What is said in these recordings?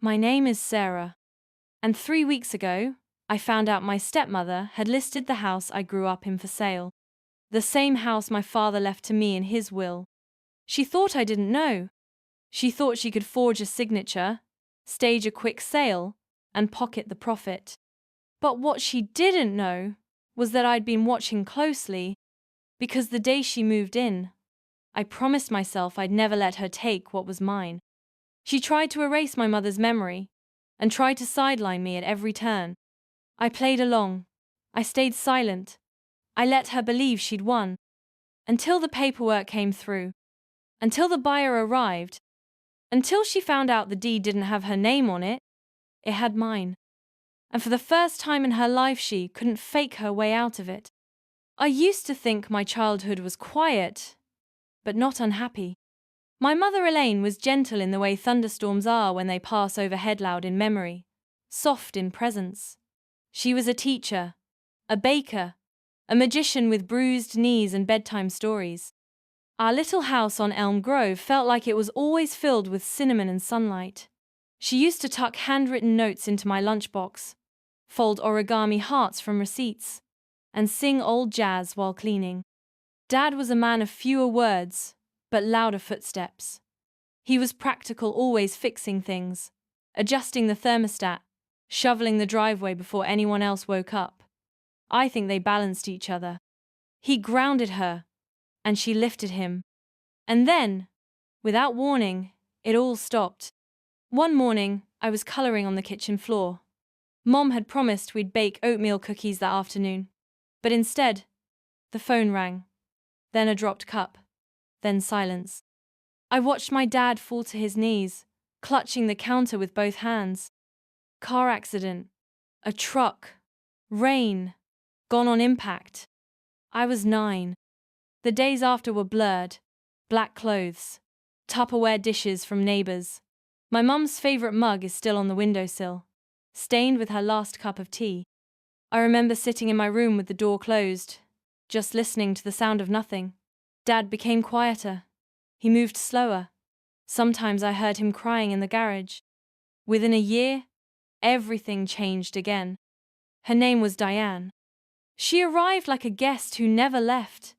My name is Sarah, and 3 weeks ago, I found out my stepmother had listed the house I grew up in for sale. The same house my father left to me in his will. She thought I didn't know. She thought she could forge a signature, stage a quick sale, and pocket the profit. But what she didn't know was that I'd been watching closely, because the day she moved in, I promised myself I'd never let her take what was mine. She tried to erase my mother's memory and tried to sideline me at every turn. I played along. I stayed silent. I let her believe she'd won. Until the paperwork came through. Until the buyer arrived. Until she found out the deed didn't have her name on it. It had mine. And for the first time in her life, she couldn't fake her way out of it. I used to think my childhood was quiet, but not unhappy. My mother Elaine was gentle in the way thunderstorms are when they pass overhead, loud in memory, soft in presence. She was a teacher, a baker, a magician with bruised knees and bedtime stories. Our little house on Elm Grove felt like it was always filled with cinnamon and sunlight. She used to tuck handwritten notes into my lunchbox, fold origami hearts from receipts, and sing old jazz while cleaning. Dad was a man of fewer words, but louder footsteps. He was practical, always fixing things, adjusting the thermostat, shoveling the driveway before anyone else woke up. I think they balanced each other. He grounded her, and she lifted him. And then, without warning, it all stopped. One morning, I was coloring on the kitchen floor. Mom had promised we'd bake oatmeal cookies that afternoon. But instead, the phone rang. Then a dropped cup. Then silence. I watched my dad fall to his knees, clutching the counter with both hands. Car accident. A truck. Rain. Gone on impact. I was 9. The days after were blurred. Black clothes. Tupperware dishes from neighbors. My mum's favorite mug is still on the windowsill, stained with her last cup of tea. I remember sitting in my room with the door closed, just listening to the sound of nothing. Dad became quieter. He moved slower. Sometimes I heard him crying in the garage. Within a year, everything changed again. Her name was Diane. She arrived like a guest who never left.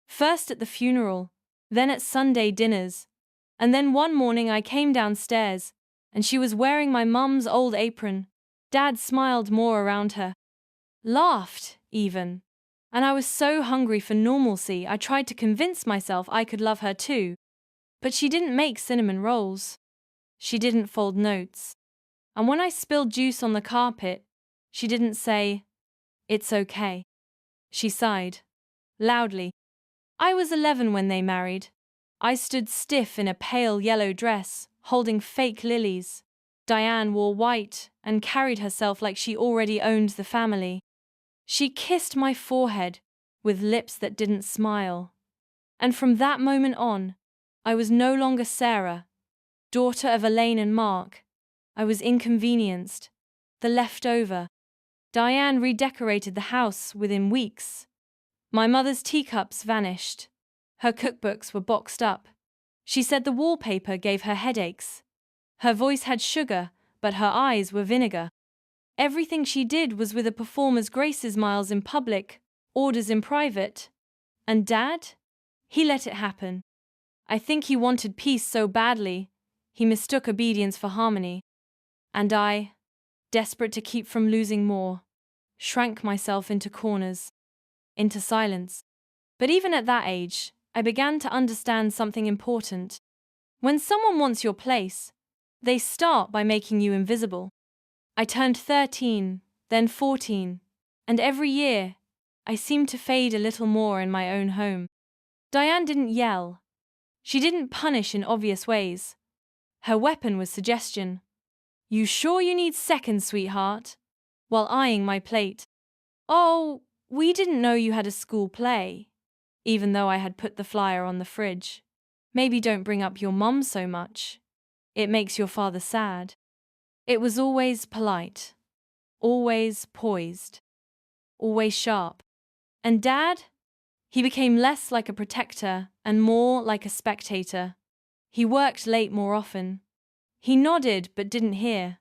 First at the funeral, then at Sunday dinners, and then one morning I came downstairs, and she was wearing my mum's old apron. Dad smiled more around her. Laughed, even. And I was so hungry for normalcy, I tried to convince myself I could love her too. But she didn't make cinnamon rolls. She didn't fold notes. And when I spilled juice on the carpet, she didn't say, "It's okay." She sighed. Loudly. I was 11 when they married. I stood stiff in a pale yellow dress, holding fake lilies. Diane wore white and carried herself like she already owned the family. She kissed my forehead with lips that didn't smile. And from that moment on, I was no longer Sarah, daughter of Elaine and Mark. I was inconvenienced, the leftover. Diane redecorated the house within weeks. My mother's teacups vanished. Her cookbooks were boxed up. She said the wallpaper gave her headaches. Her voice had sugar, but her eyes were vinegar. Everything she did was with a performer's graces, miles in public, orders in private. And Dad? He let it happen. I think he wanted peace so badly, he mistook obedience for harmony. And I, desperate to keep from losing more, shrank myself into corners, into silence. But even at that age, I began to understand something important. When someone wants your place, they start by making you invisible. I turned 13, then 14, and every year, I seemed to fade a little more in my own home. Diane didn't yell. She didn't punish in obvious ways. Her weapon was suggestion. "You sure you need seconds, sweetheart?" While eyeing my plate. "Oh, we didn't know you had a school play," even though I had put the flyer on the fridge. "Maybe don't bring up your mom so much. It makes your father sad." It was always polite, always poised, always sharp. And Dad? He became less like a protector and more like a spectator. He worked late more often. He nodded but didn't hear.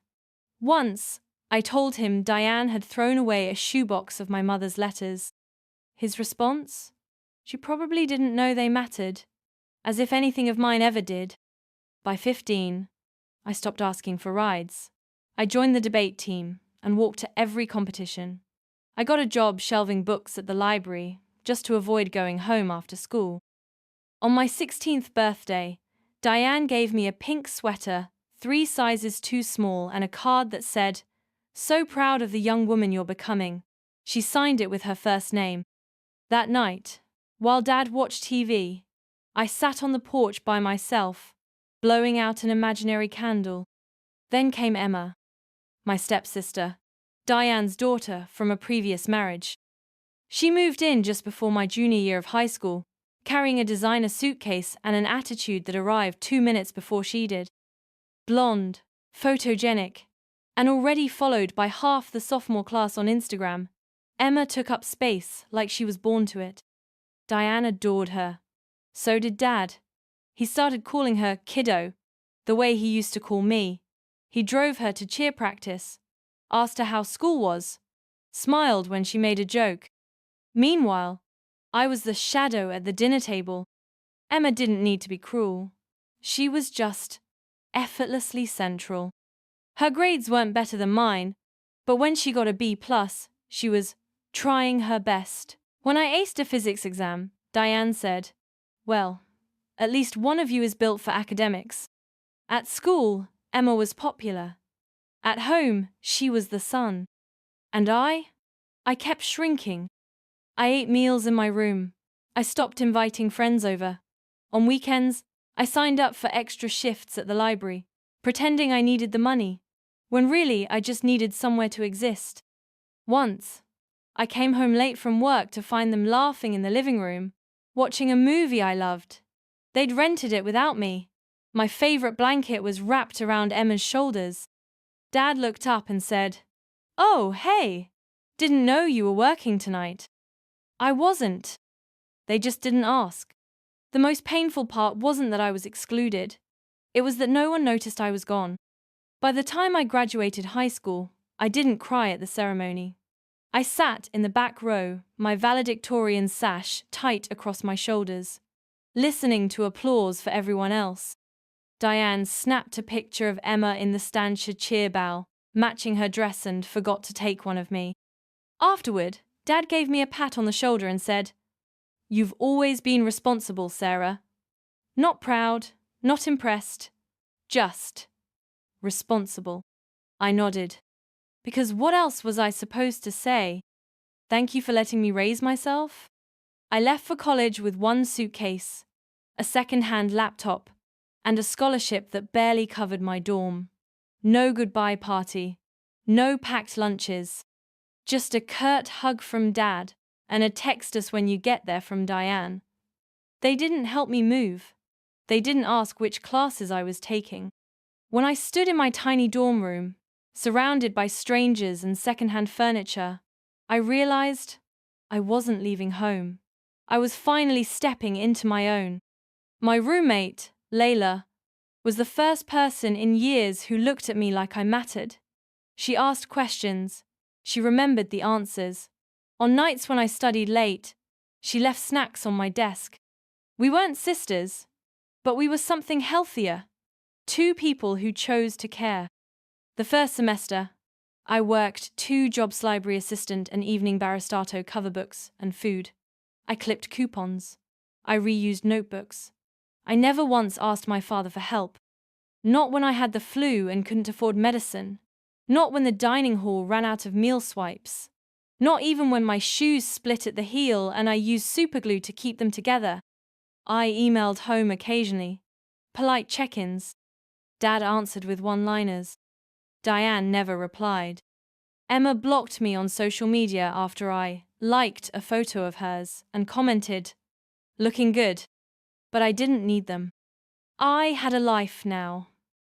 Once, I told him Diane had thrown away a shoebox of my mother's letters. His response? She probably didn't know they mattered, as if anything of mine ever did. By 15, I stopped asking for rides. I joined the debate team and walked to every competition. I got a job shelving books at the library just to avoid going home after school. On my 16th birthday, Diane gave me a pink sweater, 3 sizes too small, and a card that said, "So proud of the young woman you're becoming." She signed it with her first name. That night, while Dad watched TV, I sat on the porch by myself, blowing out an imaginary candle. Then came Emma, my stepsister, Diane's daughter from a previous marriage. She moved in just before my junior year of high school, carrying a designer suitcase and an attitude that arrived 2 minutes before she did. Blonde, photogenic, and already followed by half the sophomore class on Instagram, Emma took up space like she was born to it. Diane adored her. So did Dad. He started calling her kiddo, the way he used to call me. He drove her to cheer practice, asked her how school was, smiled when she made a joke. Meanwhile, I was the shadow at the dinner table. Emma didn't need to be cruel. She was just effortlessly central. Her grades weren't better than mine, but when she got a B+, she was trying her best. When I aced a physics exam, Diane said, "Well, at least one of you is built for academics." At school, Emma was popular. At home, she was the sun. And I kept shrinking. I ate meals in my room. I stopped inviting friends over. On weekends, I signed up for extra shifts at the library, pretending I needed the money, when really I just needed somewhere to exist. Once, I came home late from work to find them laughing in the living room, watching a movie I loved. They'd rented it without me. My favorite blanket was wrapped around Emma's shoulders. Dad looked up and said, "Oh, hey, didn't know you were working tonight." I wasn't. They just didn't ask. The most painful part wasn't that I was excluded. It was that no one noticed I was gone. By the time I graduated high school, I didn't cry at the ceremony. I sat in the back row, my valedictorian sash tight across my shoulders, listening to applause for everyone else. Diane snapped a picture of Emma in the stanchion cheer bow, matching her dress, and forgot to take one of me. Afterward, Dad gave me a pat on the shoulder and said, "You've always been responsible, Sarah. Not proud, not impressed, just responsible." I nodded. Because what else was I supposed to say? Thank you for letting me raise myself? I left for college with 1 suitcase, a second-hand laptop, and a scholarship that barely covered my dorm. No goodbye party, no packed lunches, just a curt hug from Dad and a "text us when you get there" from Diane. They didn't help me move. They didn't ask which classes I was taking. When I stood in my tiny dorm room, surrounded by strangers and second-hand furniture, I realized I wasn't leaving home. I was finally stepping into my own. My roommate, Layla, was the first person in years who looked at me like I mattered. She asked questions. She remembered the answers. On nights when I studied late, she left snacks on my desk. We weren't sisters, but we were something healthier. 2 people who chose to care. The first semester, I worked 2 jobs: library assistant and evening baristato, cover books and food. I clipped coupons. I reused notebooks. I never once asked my father for help. Not when I had the flu and couldn't afford medicine. Not when the dining hall ran out of meal swipes. Not even when my shoes split at the heel and I used superglue to keep them together. I emailed home occasionally. Polite check-ins. Dad answered with one-liners. Diane never replied. Emma blocked me on social media after I liked a photo of hers and commented, "Looking good." But I didn't need them. I had a life now.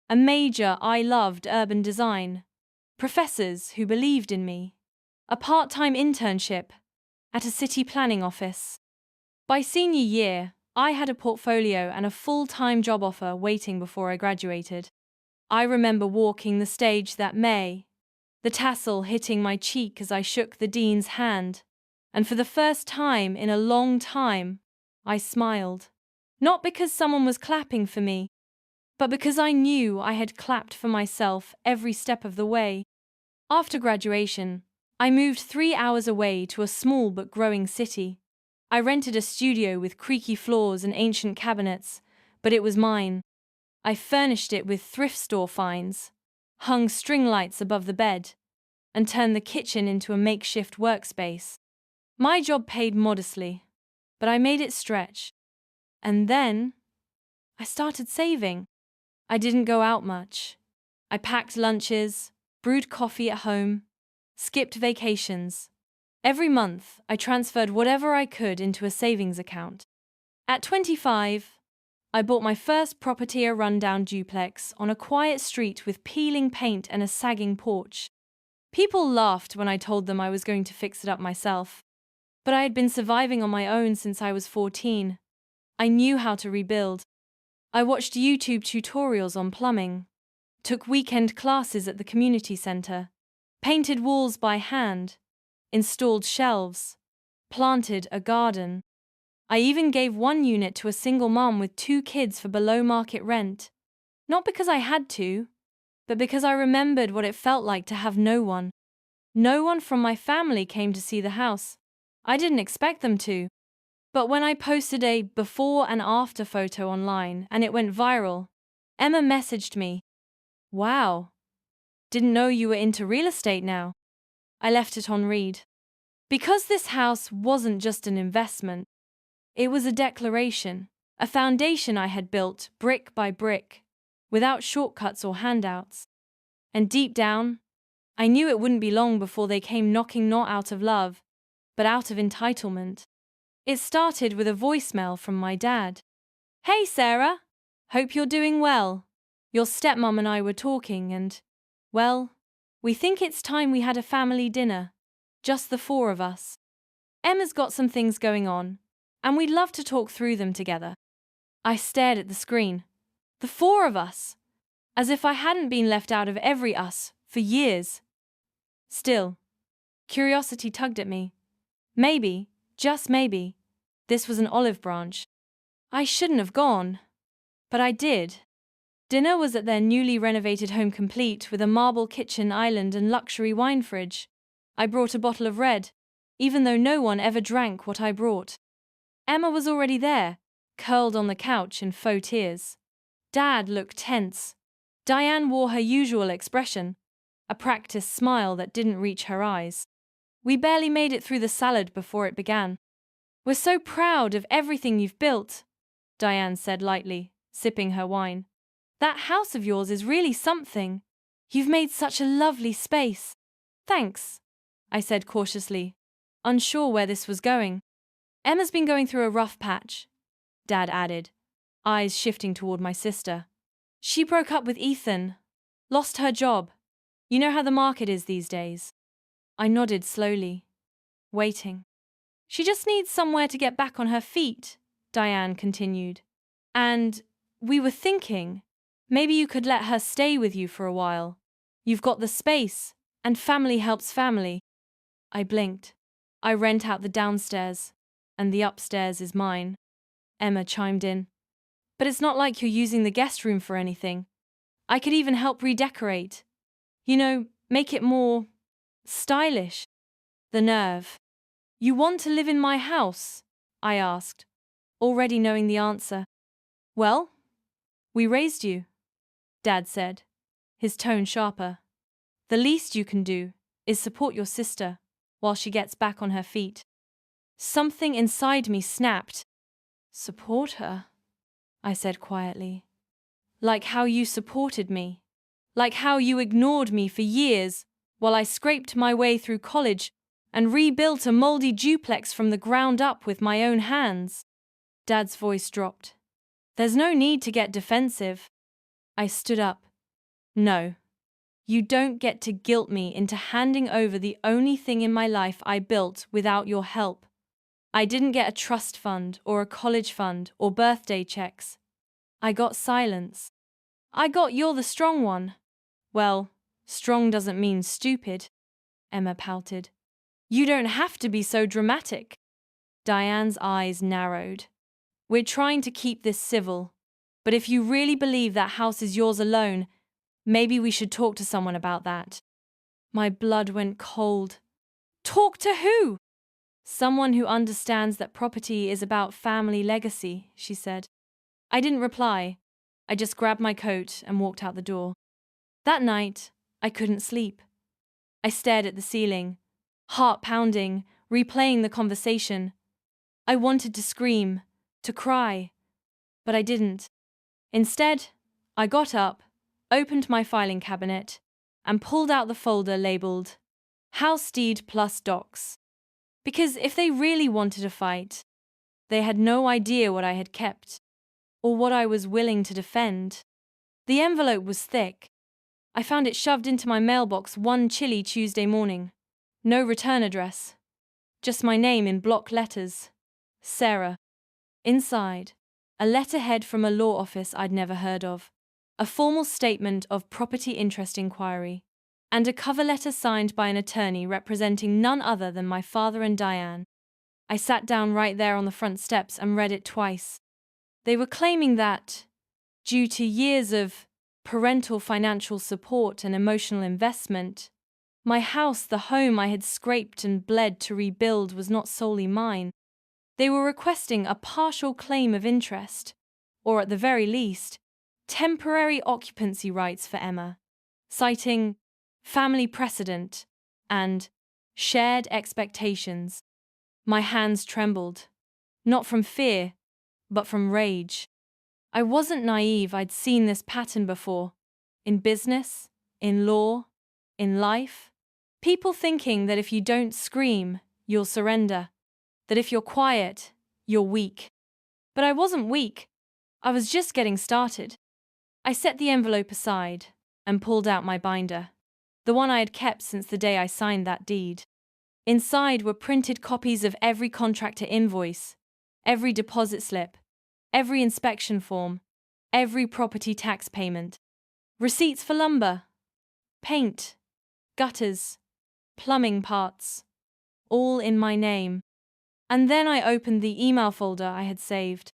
A major I loved: urban design. Professors who believed in me. A part-time internship at a city planning office. By senior year, I had a portfolio and a full-time job offer waiting before I graduated. I remember walking the stage that May, the tassel hitting my cheek as I shook the dean's hand, and for the first time in a long time, I smiled. Not because someone was clapping for me, but because I knew I had clapped for myself every step of the way. After graduation, I moved 3 hours away to a small but growing city. I rented a studio with creaky floors and ancient cabinets, but it was mine. I furnished it with thrift store finds, hung string lights above the bed, and turned the kitchen into a makeshift workspace. My job paid modestly, but I made it stretch. And then I started saving. I didn't go out much. I packed lunches, brewed coffee at home, skipped vacations. Every month, I transferred whatever I could into a savings account. At 25, I bought my first property, a rundown duplex on a quiet street with peeling paint and a sagging porch. People laughed when I told them I was going to fix it up myself. But I had been surviving on my own since I was 14. I knew how to rebuild. I watched YouTube tutorials on plumbing, took weekend classes at the community center, painted walls by hand, installed shelves, planted a garden. I even gave one unit to a single mom with 2 kids for below market rent. Not because I had to, but because I remembered what it felt like to have no one. No one from my family came to see the house. I didn't expect them to. But when I posted a before and after photo online and it went viral, Emma messaged me, "Wow, didn't know you were into real estate now." I left it on read. Because this house wasn't just an investment, it was a declaration, a foundation I had built brick by brick, without shortcuts or handouts. And deep down, I knew it wouldn't be long before they came knocking, not out of love, but out of entitlement. It started with a voicemail from my dad. "Hey Sarah, hope you're doing well. Your stepmom and I were talking and, well, we think it's time we had a family dinner. Just the 4 of us. Emma's got some things going on, and we'd love to talk through them together." I stared at the screen. The 4 of us, as if I hadn't been left out of every us for years. Still, curiosity tugged at me. Maybe, just maybe, this was an olive branch. I shouldn't have gone, but I did. Dinner was at their newly renovated home, complete with a marble kitchen island and luxury wine fridge. I brought a bottle of red, even though no one ever drank what I brought. Emma was already there, curled on the couch in faux tears. Dad looked tense. Diane wore her usual expression, a practiced smile that didn't reach her eyes. We barely made it through the salad before it began. "We're so proud of everything you've built," Diane said lightly, sipping her wine. "That house of yours is really something. You've made such a lovely space." "Thanks," I said cautiously, unsure where this was going. "Emma's been going through a rough patch," Dad added, eyes shifting toward my sister. "She broke up with Ethan, lost her job. You know how the market is these days." I nodded slowly, waiting. "She just needs somewhere to get back on her feet," Diane continued. "And we were thinking, maybe you could let her stay with you for a while. You've got the space, and family helps family." I blinked. "I rent out the downstairs, and the upstairs is mine," Emma chimed in. "But it's not like you're using the guest room for anything. I could even help redecorate. You know, make it more stylish." The nerve. "You want to live in my house?" I asked, already knowing the answer. "Well, we raised you," Dad said, his tone sharper. "The least you can do is support your sister while she gets back on her feet." Something inside me snapped. "Support her?" I said quietly. "Like how you supported me. Like how you ignored me for years while I scraped my way through college and rebuilt a moldy duplex from the ground up with my own hands." Dad's voice dropped. "There's no need to get defensive." I stood up. "No. You don't get to guilt me into handing over the only thing in my life I built without your help. I didn't get a trust fund or a college fund or birthday checks. I got silence." I got you're the strong one. Well, strong doesn't mean stupid, Emma pouted. You don't have to be so dramatic. Diane's eyes narrowed. We're trying to keep this civil. But if you really believe that house is yours alone, maybe we should talk to someone about that. My blood went cold. Talk to who? Someone who understands that property is about family legacy, she said. I didn't reply. I just grabbed my coat and walked out the door. That night, I couldn't sleep. I stared at the ceiling, heart pounding, replaying the conversation. I wanted to scream, to cry, but I didn't. Instead, I got up, opened my filing cabinet, and pulled out the folder labeled House Deed plus Docs. Because if they really wanted a fight, they had no idea what I had kept, or what I was willing to defend. The envelope was thick. I found it shoved into my mailbox one chilly Tuesday morning. No return address. Just my name in block letters. Sarah. Inside, a letterhead from a law office I'd never heard of, a formal statement of property interest inquiry, and a cover letter signed by an attorney representing none other than my father and Diane. I sat down right there on the front steps and read it twice. They were claiming that, due to years of parental financial support and emotional investment, my house, the home I had scraped and bled to rebuild, was not solely mine. They were requesting a partial claim of interest, or at the very least, temporary occupancy rights for Emma, citing family precedent and shared expectations. My hands trembled, not from fear, but from rage. I wasn't naive. I'd seen this pattern before. In business, in law, in life. People thinking that if you don't scream, you'll surrender. That if you're quiet, you're weak. But I wasn't weak. I was just getting started. I set the envelope aside and pulled out my binder, the one I had kept since the day I signed that deed. Inside were printed copies of every contractor invoice, every deposit slip, every inspection form, every property tax payment, receipts for lumber, paint, gutters, plumbing parts, all in my name. And then I opened the email folder I had saved,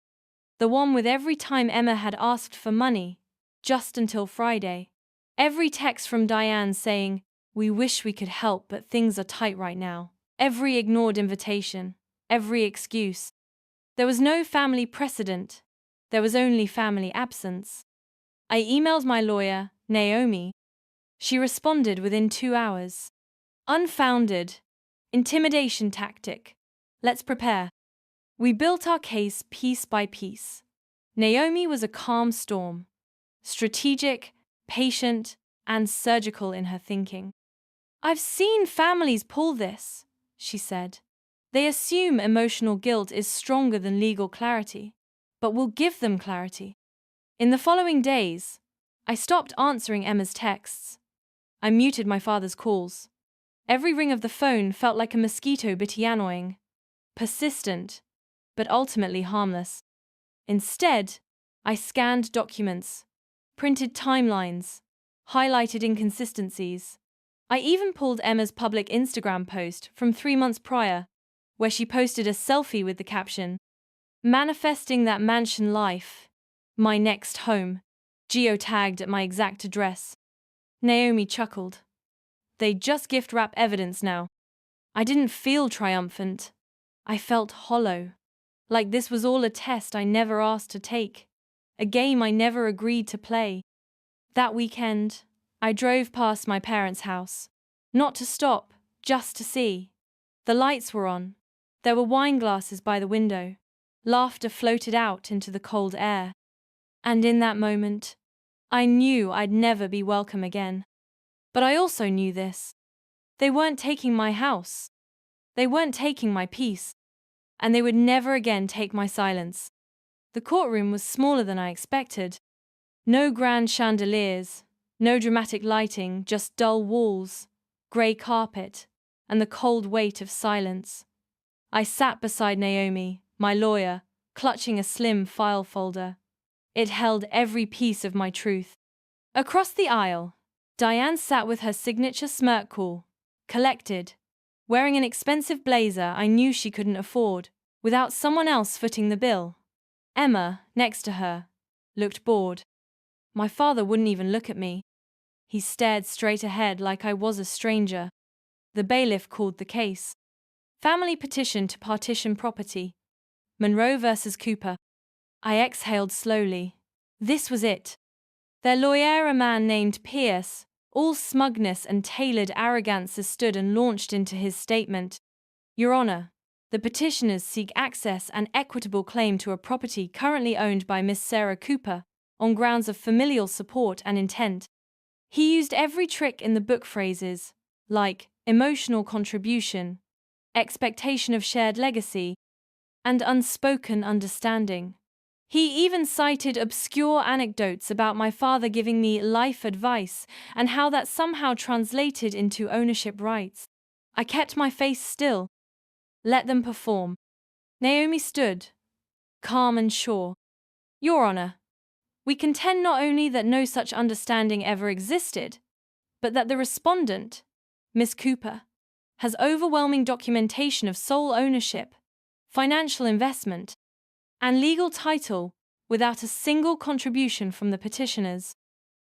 the one with every time Emma had asked for money, just until Friday. Every text from Diane saying, "We wish we could help, but things are tight right now." Every ignored invitation, every excuse. There was no family precedent. There was only family absence. I emailed my lawyer, Naomi. She responded within 2 hours. Unfounded. Intimidation tactic. Let's prepare. We built our case piece by piece. Naomi was a calm storm. Strategic, patient, and surgical in her thinking. I've seen families pull this, she said. They assume emotional guilt is stronger than legal clarity, but we'll give them clarity. In the following days, I stopped answering Emma's texts. I muted my father's calls. Every ring of the phone felt like a mosquito bit annoying, persistent, but ultimately harmless. Instead, I scanned documents, printed timelines, highlighted inconsistencies. I even pulled Emma's public Instagram post from 3 months prior, where she posted a selfie with the caption, "Manifesting that mansion life, my next home," geotagged at my exact address. Naomi chuckled. They just gift wrap evidence now. I didn't feel triumphant. I felt hollow. Like this was all a test I never asked to take. A game I never agreed to play. That weekend, I drove past my parents' house. Not to stop, just to see. The lights were on. There were wine glasses by the window. Laughter floated out into the cold air. And in that moment, I knew I'd never be welcome again. But I also knew this. They weren't taking my house. They weren't taking my peace. And they would never again take my silence. The courtroom was smaller than I expected. No grand chandeliers, no dramatic lighting, just dull walls, grey carpet, and the cold weight of silence. I sat beside Naomi, my lawyer, clutching a slim file folder. It held every piece of my truth. Across the aisle, Diane sat with her signature smirk cool, collected, wearing an expensive blazer I knew she couldn't afford, without someone else footing the bill. Emma, next to her, looked bored. My father wouldn't even look at me. He stared straight ahead like I was a stranger. The bailiff called the case. Family petition to partition property. Monroe versus Cooper. I exhaled slowly. This was it. Their lawyer, a man named Pierce, all smugness and tailored arrogance, stood and launched into his statement. Your Honor, the petitioners seek access and equitable claim to a property currently owned by Miss Sarah Cooper, on grounds of familial support and intent. He used every trick in the book, phrases like emotional contribution, expectation of shared legacy, and unspoken understanding. He even cited obscure anecdotes about my father giving me life advice and how that somehow translated into ownership rights. I kept my face still. Let them perform. Naomi stood, calm and sure. Your Honor, we contend not only that no such understanding ever existed, but that the respondent, Miss Cooper, has overwhelming documentation of sole ownership, financial investment, and legal title without a single contribution from the petitioners.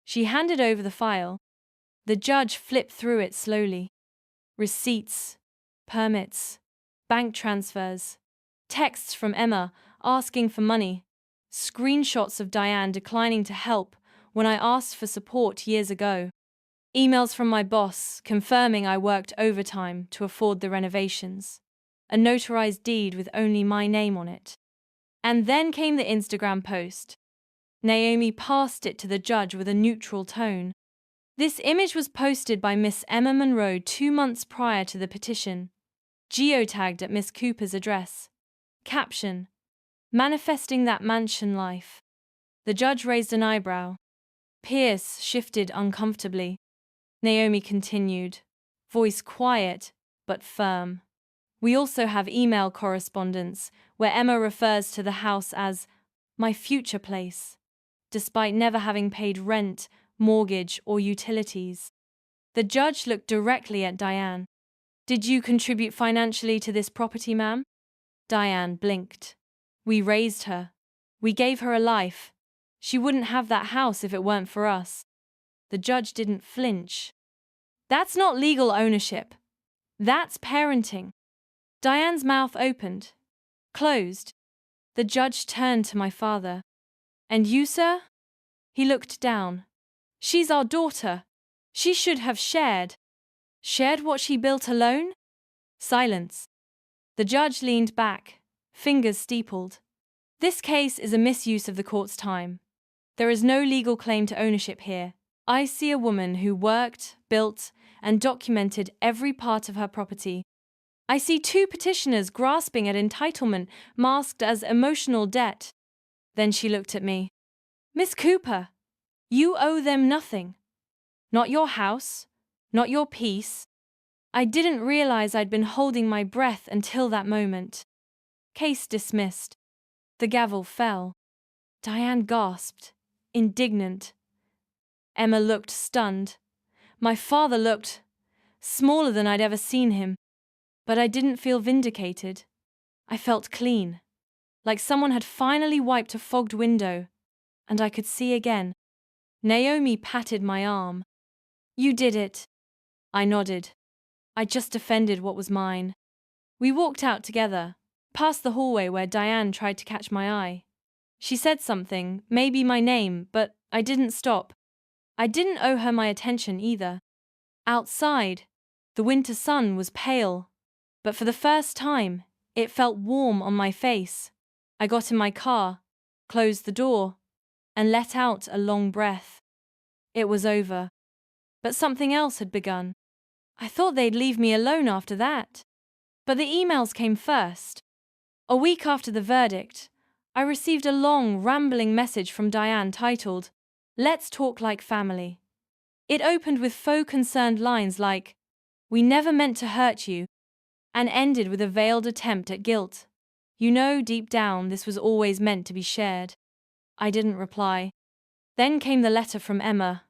She handed over the file. The judge flipped through it slowly. Receipts, permits, bank transfers, texts from Emma asking for money, screenshots of Diane declining to help when I asked for support years ago, emails from my boss confirming I worked overtime to afford the renovations, a notarized deed with only my name on it. And then came the Instagram post. Naomi passed it to the judge with a neutral tone. This image was posted by Miss Emma Monroe 2 months prior to the petition, geotagged at Miss Cooper's address. Caption: manifesting that mansion life. The judge raised an eyebrow. Pierce shifted uncomfortably. Naomi continued, voice quiet but firm. We also have email correspondence where Emma refers to the house as my future place, despite never having paid rent, mortgage, or utilities. The judge looked directly at Diane. Did you contribute financially to this property, ma'am? Diane blinked. We raised her. We gave her a life. She wouldn't have that house if it weren't for us. The judge didn't flinch. That's not legal ownership. That's parenting. Diane's mouth opened, closed. The judge turned to my father. And you, sir? He looked down. She's our daughter. She should have shared. Shared what she built alone? Silence. The judge leaned back, fingers steepled. This case is a misuse of the court's time. There is no legal claim to ownership here. I see a woman who worked, built, and documented every part of her property. I see 2 petitioners grasping at entitlement masked as emotional debt. Then she looked at me. Miss Cooper, you owe them nothing. Not your house, not your peace. I didn't realize I'd been holding my breath until that moment. Case dismissed. The gavel fell. Diane gasped, indignant. Emma looked stunned. My father looked smaller than I'd ever seen him. But I didn't feel vindicated. I felt clean, like someone had finally wiped a fogged window, and I could see again. Naomi patted my arm. You did it. I nodded. I just defended what was mine. We walked out together, past the hallway where Diane tried to catch my eye. She said something, maybe my name, but I didn't stop. I didn't owe her my attention either. Outside, the winter sun was pale, but for the first time, it felt warm on my face. I got in my car, closed the door, and let out a long breath. It was over. But something else had begun. I thought they'd leave me alone after that. But the emails came first. A week after the verdict, I received a long, rambling message from Diane titled, Let's Talk Like Family. It opened with faux concerned lines like, We never meant to hurt you, and ended with a veiled attempt at guilt. You know, deep down, this was always meant to be shared. I didn't reply. Then came the letter from Emma,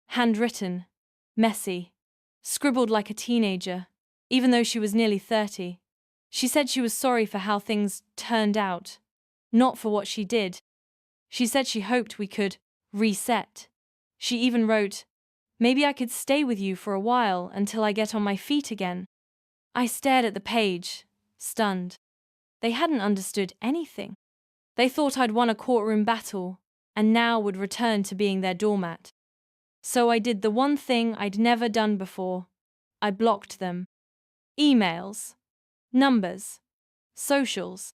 Handwritten, messy, scribbled like a teenager, even though she was nearly 30. She said she was sorry for how things turned out, not for what she did. She said she hoped we could reset. She even wrote, "Maybe I could stay with you for a while until I get on my feet again." I stared at the page, stunned. They hadn't understood anything. They thought I'd won a courtroom battle and now would return to being their doormat. So I did the one thing I'd never done before. I blocked them. Emails, numbers, socials.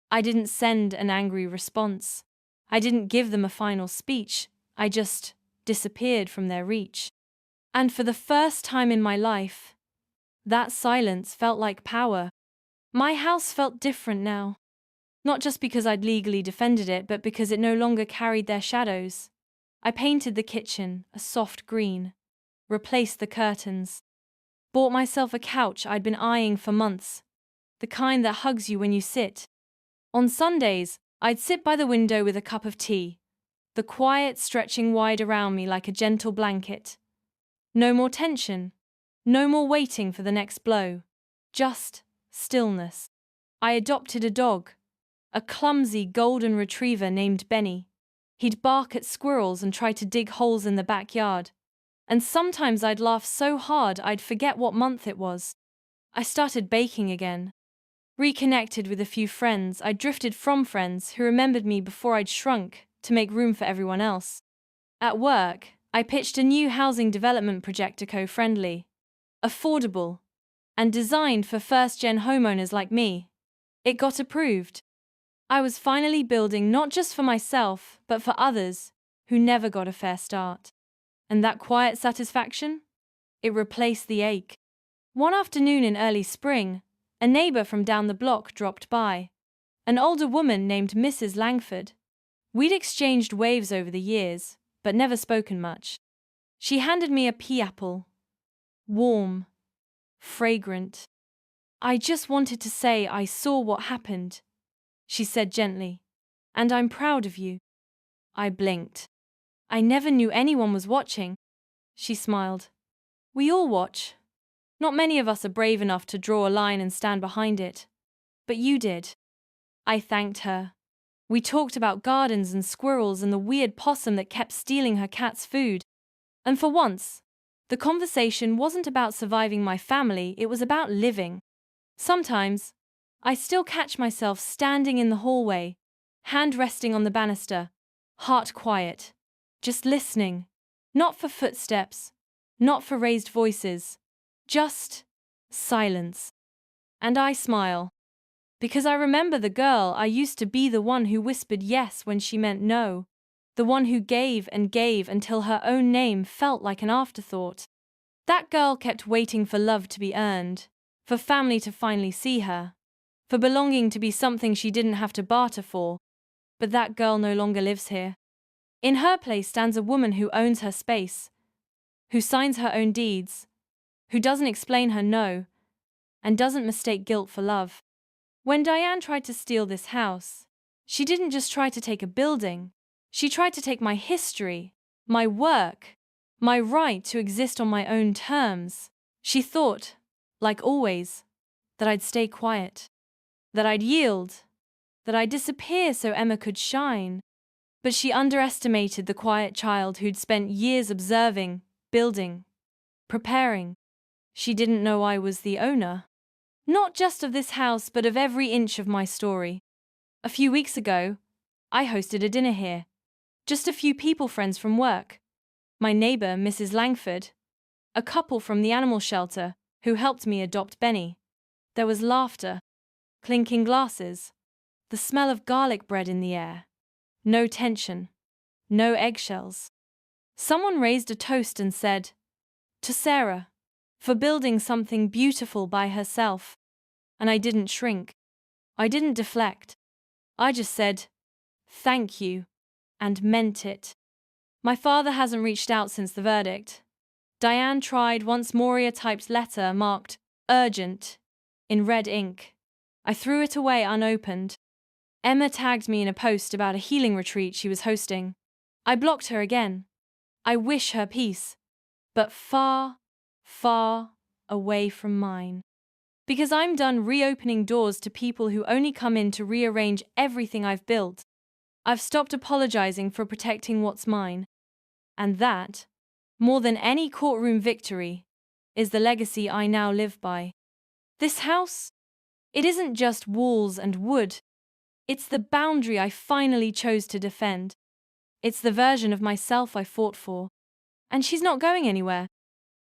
I didn't send an angry response. I didn't give them a final speech. I just disappeared from their reach. And for the first time in my life, that silence felt like power. My house felt different now. Not just because I'd legally defended it, but because it no longer carried their shadows. I painted the kitchen a soft green, replaced the curtains, bought myself a couch I'd been eyeing for months, the kind that hugs you when you sit. On Sundays, I'd sit by the window with a cup of tea, the quiet stretching wide around me like a gentle blanket. No more tension, no more waiting for the next blow, just stillness. I adopted a dog, a clumsy golden retriever named Benny. He'd bark at squirrels and try to dig holes in the backyard. And sometimes I'd laugh so hard I'd forget what month it was. I started baking again. Reconnected with a few friends. I drifted from friends who remembered me before I'd shrunk to make room for everyone else. At work, I pitched a new housing development project eco-friendly, affordable, and designed for first-gen homeowners like me. It got approved. I was finally building not just for myself, but for others who never got a fair start. And that quiet satisfaction? It replaced the ache. One afternoon in early spring, a neighbor from down the block dropped by. An older woman named Mrs. Langford. We'd exchanged waves over the years, but never spoken much. She handed me a pea apple. Warm, fragrant. "I just wanted to say I saw what happened," she said gently. "And I'm proud of you." I blinked. "I never knew anyone was watching." She smiled. "We all watch. Not many of us are brave enough to draw a line and stand behind it. But you did." I thanked her. We talked about gardens and squirrels and the weird possum that kept stealing her cat's food. And for once, the conversation wasn't about surviving my family, it was about living. Sometimes, I still catch myself standing in the hallway, hand resting on the banister, heart quiet, just listening. Not for footsteps, not for raised voices, just silence. And I smile. Because I remember the girl I used to be, the one who whispered yes when she meant no, the one who gave and gave until her own name felt like an afterthought. That girl kept waiting for love to be earned, for family to finally see her, for belonging to be something she didn't have to barter for. But that girl no longer lives here. In her place stands a woman who owns her space, who signs her own deeds, who doesn't explain her no, and doesn't mistake guilt for love. When Diane tried to steal this house, she didn't just try to take a building. She tried to take my history, my work, my right to exist on my own terms. She thought, like always, that I'd stay quiet, that I'd yield, that I'd disappear so Emma could shine. But she underestimated the quiet child who'd spent years observing, building, preparing. She didn't know I was the owner. Not just of this house, but of every inch of my story. A few weeks ago, I hosted a dinner here. Just a few people friends from work. My neighbor, Mrs. Langford. A couple from the animal shelter who helped me adopt Benny. There was laughter, clinking glasses, the smell of garlic bread in the air. No tension, no eggshells. Someone raised a toast and said, "To Sarah, for building something beautiful by herself." And I didn't shrink. I didn't deflect. I just said, "Thank you," and meant it. My father hasn't reached out since the verdict. Diane tried once more. A typed letter marked urgent in red ink. I threw it away unopened. Emma tagged me in a post about a healing retreat she was hosting. I blocked her again. I wish her peace, but far, far away from mine. Because I'm done reopening doors to people who only come in to rearrange everything I've built. I've stopped apologizing for protecting what's mine. And that, more than any courtroom victory, is the legacy I now live by. This house? It isn't just walls and wood. It's the boundary I finally chose to defend. It's the version of myself I fought for. And she's not going anywhere.